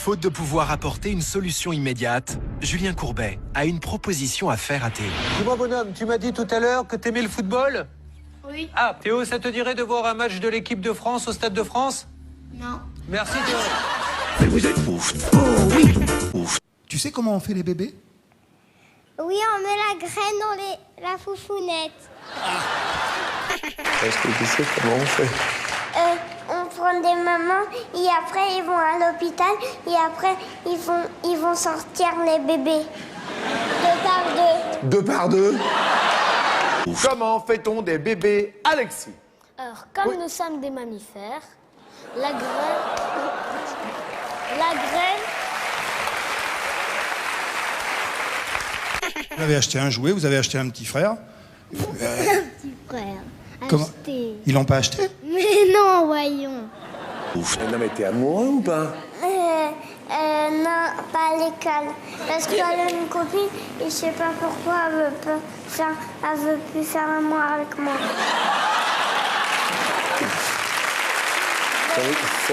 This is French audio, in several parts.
Faute de pouvoir apporter une solution immédiate, Julien Courbet a une proposition à faire à Théo. Dis-moi, bonhomme, tu m'as dit tout à l'heure que t'aimais le football? Oui. Ah, Théo, ça te dirait de voir un match de l'équipe de France au Stade de France? Non. Merci, Théo. Mais vous êtes ouf. Oh oui. Ouf. Tu sais comment on fait les bébés? Oui, on met la graine dans la foufounette. Est-ce que tu sais comment on fait? On prend des mamans et après ils vont à l'hôpital et après ils vont sortir les bébés. 2 par 2. 2 par 2. Comment fait-on des bébés, Alexis? Alors, comme nous sommes des mammifères, la graine... Vous avez acheté un jouet, vous avez acheté un petit frère. Petit frère. Comment? Acheté. Ils l'ont pas acheté? Mais non, voyons. Non mais t'es amoureux ou pas? Non, pas à l'école. Parce qu'elle a une copine et je sais pas pourquoi elle veut plus faire l'amour avec moi.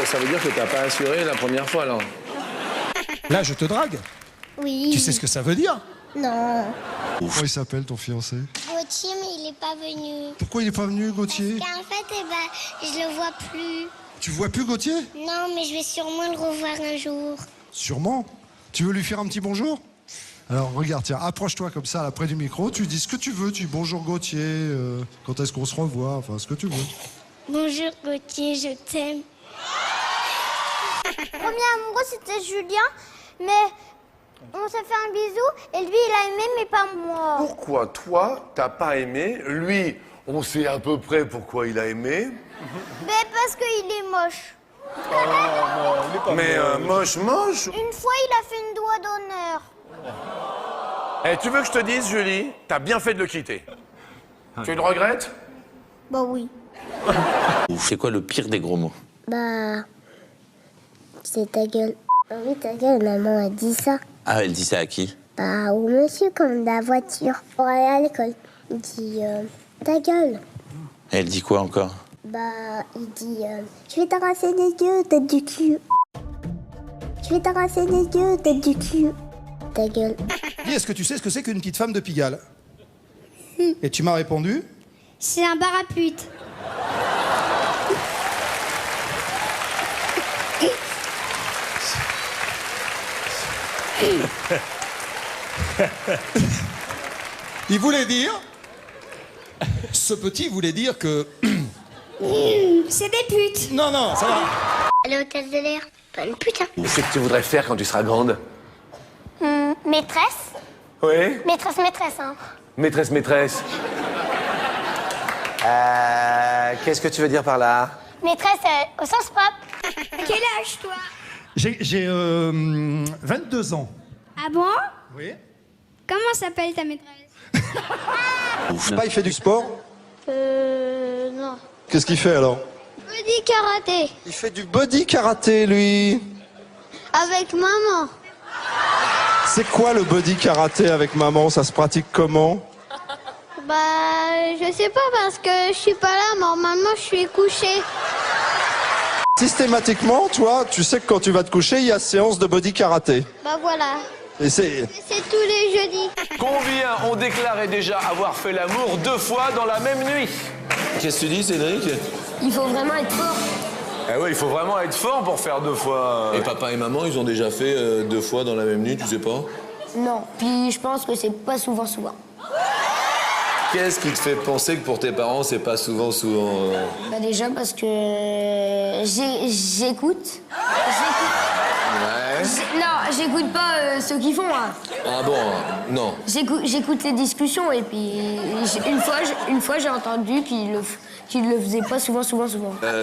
Ça veut dire que t'as pas assuré la première fois, alors? Là, je te drague. Oui. Tu sais ce que ça veut dire? Non. Comment il s'appelle ton fiancé? Gauthier, mais il est pas venu. Pourquoi il est pas venu, Gauthier? En fait, je le vois plus. Tu vois plus Gauthier? Non, mais je vais sûrement le revoir un jour. Sûrement. Tu veux lui faire un petit bonjour? Alors regarde, tiens, approche-toi comme ça, là, près du micro, tu dis ce que tu veux, tu dis bonjour Gauthier, quand est-ce qu'on se revoit, enfin ce que tu veux. Bonjour Gauthier, je t'aime. Premier amoureux, c'était Julien, mais on s'est fait un bisou et lui, il a aimé, mais pas moi. Pourquoi toi, t'as pas aimé? Lui, on sait à peu près pourquoi il a aimé. Mais parce qu'il est moche. Mais moche. Une fois, il a fait une doigt d'honneur. Eh, tu veux que je te dise, Julie, t'as bien fait de le quitter. Tu le regrettes? Bah oui. C'est quoi le pire des gros mots? Bah... c'est ta gueule. Oui, ta gueule, maman a dit ça. Ah, elle dit ça à qui? Bah, au monsieur, comme de la voiture. Pour aller à l'école. Il dit, ta gueule. Elle dit quoi encore? Bah, il dit, je vais t'arracher les yeux, tête du cul. Je vais t'arracher les yeux, tête du cul. Ta gueule. Dis, est-ce que tu sais ce que c'est qu'une petite femme de Pigalle? Et tu m'as répondu? C'est un bar à pute. Il voulait dire... Ce petit voulait dire que... C'est des putes. Non, non, ça va. Aller au hôtel de l'air, pas une pute, hein. Qu'est-ce que tu voudrais faire quand tu seras grande? Maîtresse. Oui? Maîtresse, hein. Maîtresse. Qu'est-ce que tu veux dire par là? Maîtresse au sens propre. Quel âge, toi? J'ai 22 ans. Ah bon? Oui. Comment s'appelle ta maîtresse? Il fait du sport? Non. Qu'est-ce qu'il fait alors? Body karaté. Il fait du body karaté, lui. Avec maman. C'est quoi le body karaté avec maman? Ça se pratique comment? Bah, je sais pas parce que je suis pas là, normalement je suis couchée. Systématiquement, toi, tu sais que quand tu vas te coucher, il y a séance de body karaté. Bah voilà. Et c'est... C'est tous les jeudis. Combien ont déclaré déjà avoir fait l'amour 2 fois dans la même nuit? Qu'est-ce que tu dis, Cédric? Il faut vraiment être fort. Eh oui, il faut vraiment être fort pour faire 2 fois. Et papa et maman, ils ont déjà fait 2 fois dans la même nuit, tu sais pas? Non, puis je pense que c'est pas souvent. Qu'est-ce qui te fait penser que pour tes parents, c'est pas souvent? Bah déjà parce que j'écoute. Ouais. Non, j'écoute pas ce qu'ils font. Hein. Ah bon? Non. J'écoute les discussions et puis une fois j'ai entendu qu'ils le faisaient pas souvent.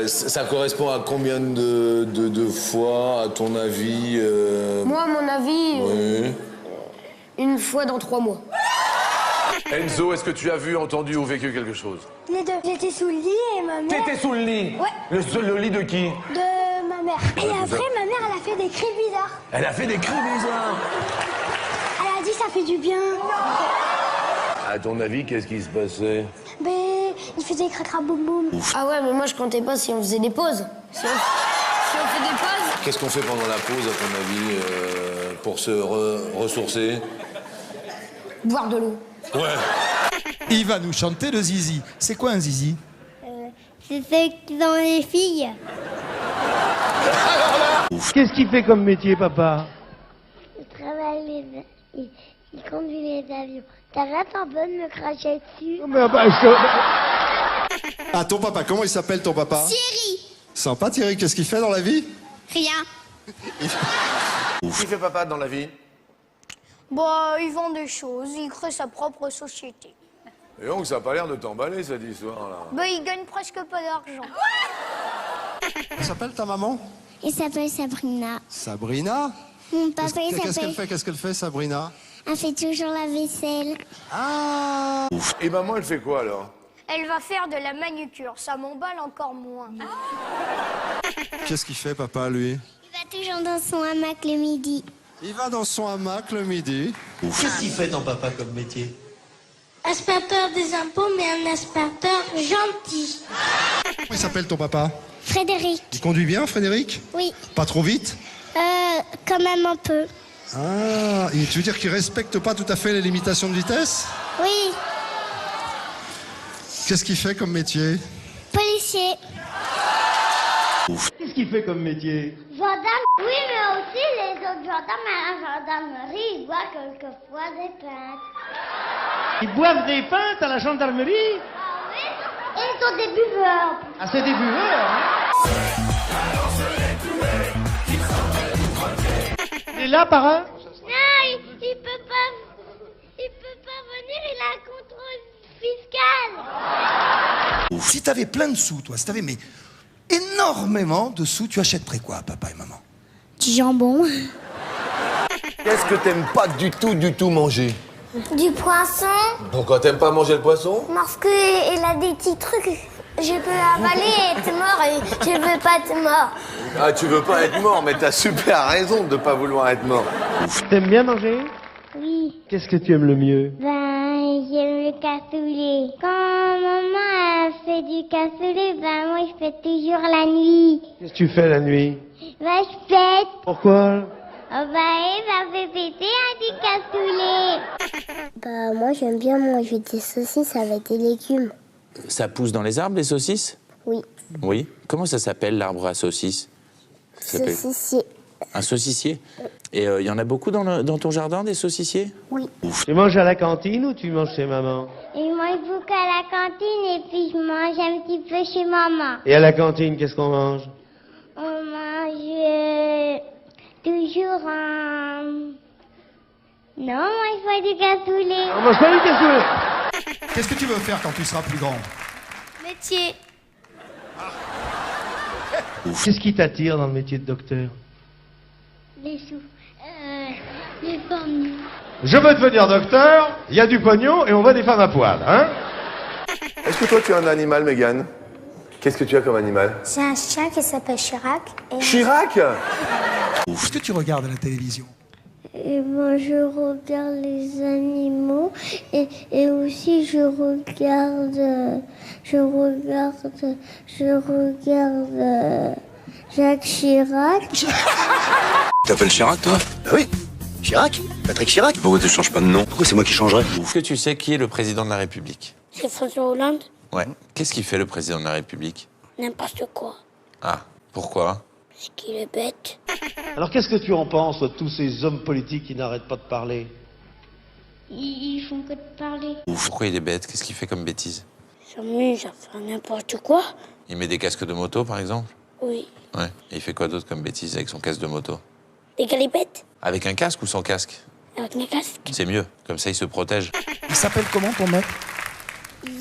Ça correspond à combien de fois, à ton avis? Moi, à mon avis, Oui. une fois dans 3 mois. Enzo, est-ce que tu as vu, entendu ou vécu quelque chose? Les deux. J'étais sous le lit et ma mère... T'étais sous le lit? Ouais. Le lit de qui? De ma mère. Et après, ma mère, elle a fait des cris bizarres. Elle a fait des cris bizarres. Elle a dit ça fait du bien. À ton avis, qu'est-ce qui se passait? Mais il faisait cracra boum boum. Ah ouais, mais moi je comptais pas si on faisait des pauses. Si on fait des pauses. Qu'est-ce qu'on fait pendant la pause, à ton avis, pour se ressourcer? Boire de l'eau. Ouais. Il va nous chanter le zizi. C'est quoi un zizi? C'est ceux qui ont les filles. Qu'est-ce qu'il fait comme métier, papa? Il travaille il conduit les avions. T'arrêtes un peu de me cracher dessus. Ah, ton papa, comment il s'appelle ton papa? Thierry. Sympa Thierry, qu'est-ce qu'il fait dans la vie? Rien. Qui fait papa dans la vie? Bah, il vend des choses, il crée sa propre société. Et donc, ça a pas l'air de t'emballer, cette histoire-là. Bah, il gagne presque pas d'argent. Elle s'appelle ta maman? Il s'appelle Sabrina. Sabrina? Mon papa, il Qu'est-ce qu'elle fait, Sabrina? Elle fait toujours la vaisselle. Ah! Et maman, elle fait quoi, alors? Elle va faire de la manucure, ça m'emballe encore moins. Qu'est-ce qu'il fait, papa, lui? Il va toujours dans son hamac le midi. Il va dans son hamac le midi. Qu'est-ce qu'il fait ton papa comme métier? Inspecteur des impôts, mais un inspecteur gentil. Comment il s'appelle ton papa? Frédéric. Il conduit bien, Frédéric? Oui. Pas trop vite? Quand même un peu. Ah, et tu veux dire qu'il respecte pas tout à fait les limitations de vitesse? Oui. Qu'est-ce qu'il fait comme métier? Policier. Qu'est-ce qu'il fait comme métier? Gendarme, oui, mais aussi les autres gendarmes à la gendarmerie, ils boivent quelquefois des pintes. Ils boivent des pintes à la gendarmerie? Ah oui? Ils sont des buveurs. Ah, c'est des buveurs, hein? Il est là, parrain? Non, il peut pas venir, il a un contrôle fiscal. Si t'avais plein de sous, toi, si t'avais mais énormément de sous, tu achèterais quoi à papa et maman? Du jambon. Qu'est-ce que t'aimes pas du tout manger? Du poisson. Pourquoi t'aimes pas manger le poisson? Parce qu'il a des petits trucs. Je peux avaler et être mort et je veux pas être mort. Ah, tu veux pas être mort, mais t'as super raison de pas vouloir être mort. T'aimes bien manger? Oui. Qu'est-ce que tu aimes le mieux? Ben, j'aime le cassoulet. Quand maman a fait du cassoulet, ben moi je fais toujours la nuit. Qu'est-ce que tu fais la nuit? Ben je pète. Pourquoi? Oh ben, ça fait péter du cassoulet. Bah moi j'aime bien manger des saucisses avec des légumes. Ça pousse dans les arbres, les saucisses? Oui. Oui. Comment ça s'appelle, l'arbre à saucisses? Ça s'appelle- Saucissier. Un saucissier? Et il y en a beaucoup dans ton jardin, des saucissiers? Oui. Tu manges à la cantine ou tu manges chez maman? Et je mange beaucoup à la cantine et puis je mange un petit peu chez maman. Et à la cantine, qu'est-ce qu'on mange? On mange toujours un... Non, moi je fais du cassoulet. On mange pas du cassoulet. Qu'est-ce que tu veux faire quand tu seras plus grand? Métier. Qu'est-ce qui t'attire dans le métier de docteur? Les sous. Les pommes. Je veux devenir docteur, il y a du pognon et on voit des femmes à poil, hein? Est-ce que toi, tu as un animal, Mégane? Qu'est-ce que tu as comme animal? J'ai un chien qui s'appelle Chirac. Chirac? Qu'est-ce que tu regardes à la télévision? Et moi je regarde les animaux et aussi je regarde Jacques Chirac. Tu t'appelles Chirac, toi? Bah oui, Chirac, Patrick Chirac. Pourquoi tu changes pas de nom? Pourquoi c'est moi qui changerais? Est-ce que tu sais qui est le président de la République? C'est François Hollande. Ouais. Qu'est-ce qu'il fait, le président de la République? N'importe quoi. Ah, pourquoi? Parce qu'il est bête. Alors qu'est-ce que tu en penses, de tous ces hommes politiques qui n'arrêtent pas de parler? Ils font que de parler. Pourquoi il est bête? Qu'est-ce qu'il fait comme bêtise? Ils s'amusent à faire n'importe quoi. Il met des casques de moto, par exemple? Oui. Ouais. Et il fait quoi d'autre comme bêtise avec son casque de moto? Des galipettes. Avec un casque ou sans casque? Avec mes casques. C'est mieux, comme ça il se protège. Il s'appelle comment ton maître?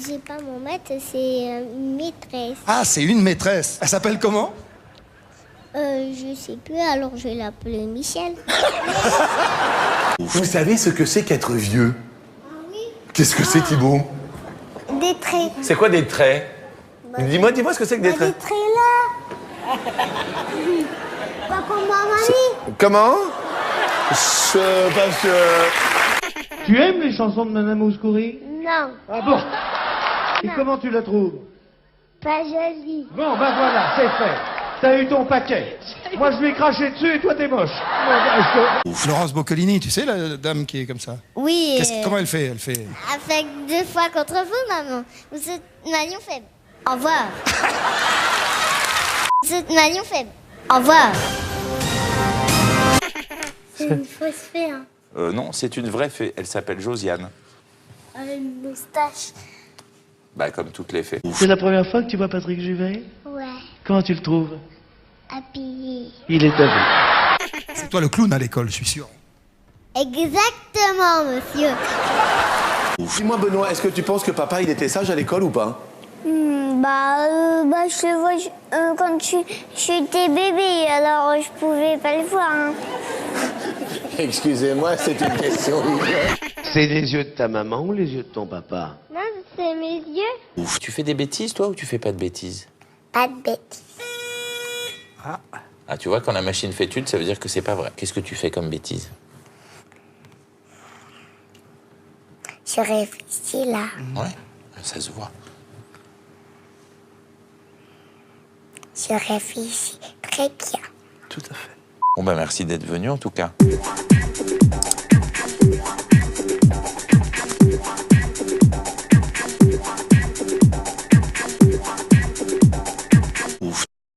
J'ai pas mon maître, c'est une maîtresse. Ah, c'est une maîtresse. Elle s'appelle comment? Je sais plus, alors je vais l'appeler Michel. Vous savez ce que c'est qu'être vieux? Qu'est-ce que c'est, Thibaut? Des traits. C'est quoi des traits? Dis-moi ce que c'est que des Des traits. traits là. Pas comme ma mamie. Comment? Parce que... Tu aimes les chansons de Madame Mouskouri? Non, Ah bon? Et comment tu la trouves? pas jolie. Bon, ben voilà, c'est fait. T'as eu ton paquet. Moi, je lui ai craché dessus et toi, t'es moche. Laurence Boccolini, tu sais, la dame qui est comme ça. Oui. Comment elle fait? Elle fait... Avec 2 fois contre vous, maman. Vous êtes maillon faible. Au revoir. Vous êtes maillon faible. Au revoir. C'est une fausse fée, hein. Non, c'est une vraie fée. Elle s'appelle Josiane. Une moustache. Bah, comme toutes les fées. C'est la première fois que tu vois Patrick Juvet? Ouais. Comment tu le trouves? Habillé. Il est habillé. C'est toi le clown à l'école, je suis sûr. Exactement, monsieur. Dis-moi, Benoît, est-ce que tu penses que papa, il était sage à l'école ou pas? Je le vois quand j'étais bébé, alors je pouvais pas le voir. Hein. Excusez-moi, c'est une question. C'est les yeux de ta maman ou les yeux de ton papa? Non, c'est mes yeux. Tu fais des bêtises, toi, ou tu fais pas de bêtises? Pas de bêtises. Ah, tu vois, quand la machine fait étude, ça veut dire que c'est pas vrai. Qu'est-ce que tu fais comme bêtise? Je réfléchis là. Ouais, ça se voit. Je réfléchis très bien. Tout à fait. Bon, bah, merci d'être venu, en tout cas.